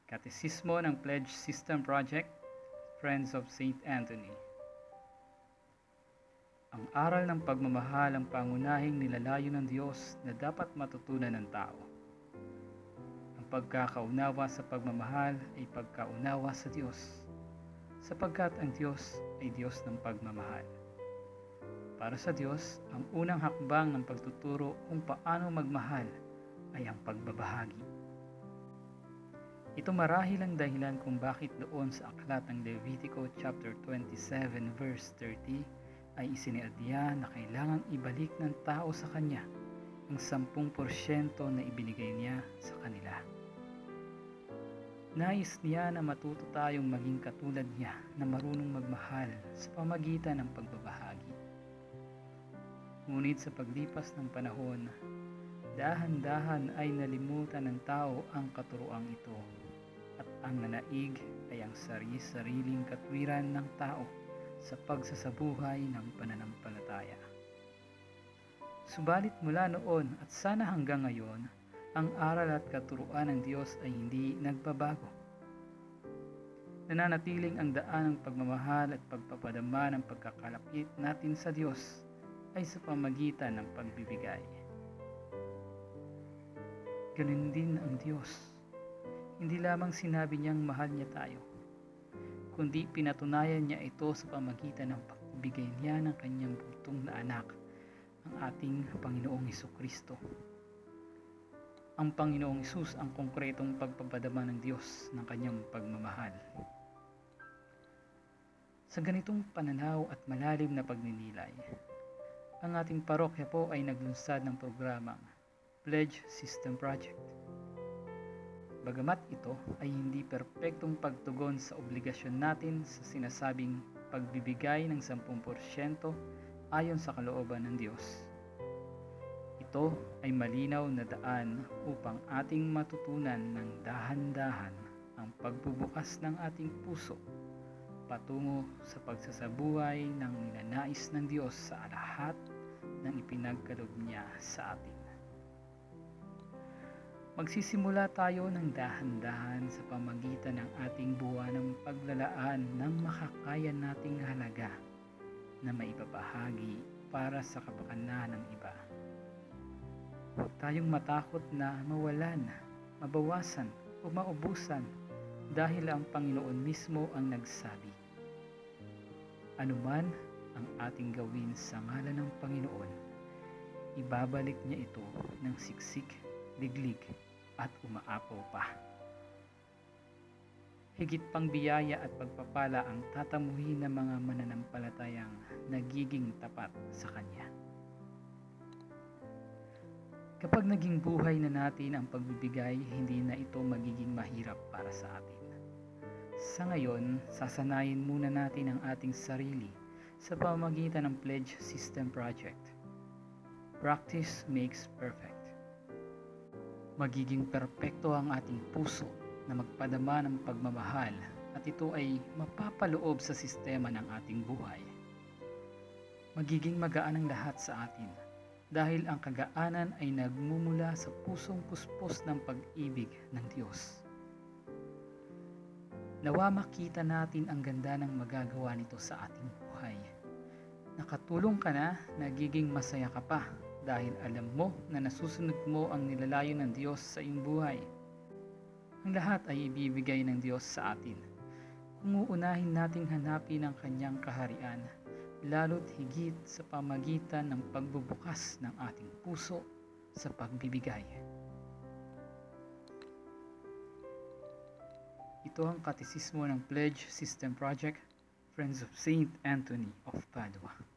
Katesismo ng Pledge System Project, Friends of St. Anthony. Ang aral ng pagmamahal ang pangunahing nilalayo ng Diyos na dapat matutunan ng tao. Ang pagkakaunawa sa pagmamahal ay pagkaunawa sa Diyos, sapagkat ang Diyos ay Diyos ng pagmamahal. Para sa Diyos, ang unang hakbang ng pagtuturo kung paano magmahal ay ang pagbabahagi. Ito marahil ang dahilan kung bakit doon sa aklat ng Levitico chapter 27 verse 30 ay isiniadya na kailangang ibalik ng tao sa kanya ang 10% na ibinigay niya sa kanila. Nais niya na matuto tayong maging katulad niya na marunong magmahal sa pamagitan ng pagbabahagi. Ngunit sa paglipas ng panahon, dahan-dahan ay nalimutan ng tao ang katuroang ito at ang nanaig ay ang sari-sariling katwiran ng tao sa pagsasabuhay ng pananampalataya. Subalit mula noon at sana hanggang ngayon, ang aral at katuruan ng Diyos ay hindi nagbabago. Nananatiling ang daan ng pagmamahal at pagpapadama ng pagkakalapit natin sa Diyos ay sa pamagitan ng pagbibigay. Ganun din ang Diyos. Hindi lamang sinabi niyang mahal niya tayo, kundi pinatunayan niya ito sa pamagitan ng pagbibigay niya ng kanyang bugtong na anak, ang ating Panginoong Hesukristo. Ang Panginoong Hesus ang konkretong pagpapadama ng Diyos ng kanyang pagmamahal. Sa ganitong pananaw at malalim na pagninilay, ang ating parokya po ay naglunsad ng programang Pledge System Project. Bagamat ito ay hindi perpektong pagtugon sa obligasyon natin sa sinasabing pagbibigay ng 10% ayon sa kalooban ng Diyos. Ito ay malinaw na daan upang ating matutunan ng dahan-dahan ang pagbubukas ng ating puso patungo sa pagsasabuhay ng ninanais ng Diyos sa lahat ng ipinagkaloob niya sa atin. Magsisimula tayo ng dahan-dahan sa pamagitan ng ating buwan ng paglalaan ng makakaya nating halaga na maibabahagi para sa kapakanan ng iba. Huwag tayong matakot na mawalan, mabawasan o maubusan dahil ang Panginoon mismo ang nagsabi. Anuman ang ating gawin sa ngalan ng Panginoon, ibabalik niya ito ng siksik, liglig at umaapaw pa. Higit pang biyaya at pagpapala ang tatamuhin ng mga mananampalatayang nagiging tapat sa Kanya. Kapag naging buhay na natin ang pagbibigay, hindi na ito magiging mahirap para sa atin. Sa ngayon, sasanayin muna natin ang ating sarili sa pamamagitan ng Pledge System Project. Practice makes perfect. Magiging perpekto ang ating puso na magpadama ng pagmamahal at ito ay mapapaloob sa sistema ng ating buhay. Magiging magaan ang lahat sa atin dahil ang kagaanan ay nagmumula sa pusong puspos ng pag-ibig ng Diyos. Nawa makita natin ang ganda ng magagawa nito sa ating buhay. Nakatulong ka na, nagiging masaya ka pa dahil alam mo na nasusunod mo ang nilalayo ng Diyos sa iyong buhay. Ang lahat ay ibibigay ng Diyos sa atin kung uunahin nating hanapin ang Kanyang kaharian, lalo't higit sa pamagitan ng pagbubukas ng ating puso sa pagbibigay. Ito ang Katesismo ng Pledge System Project, Friends of St. Anthony of Padua.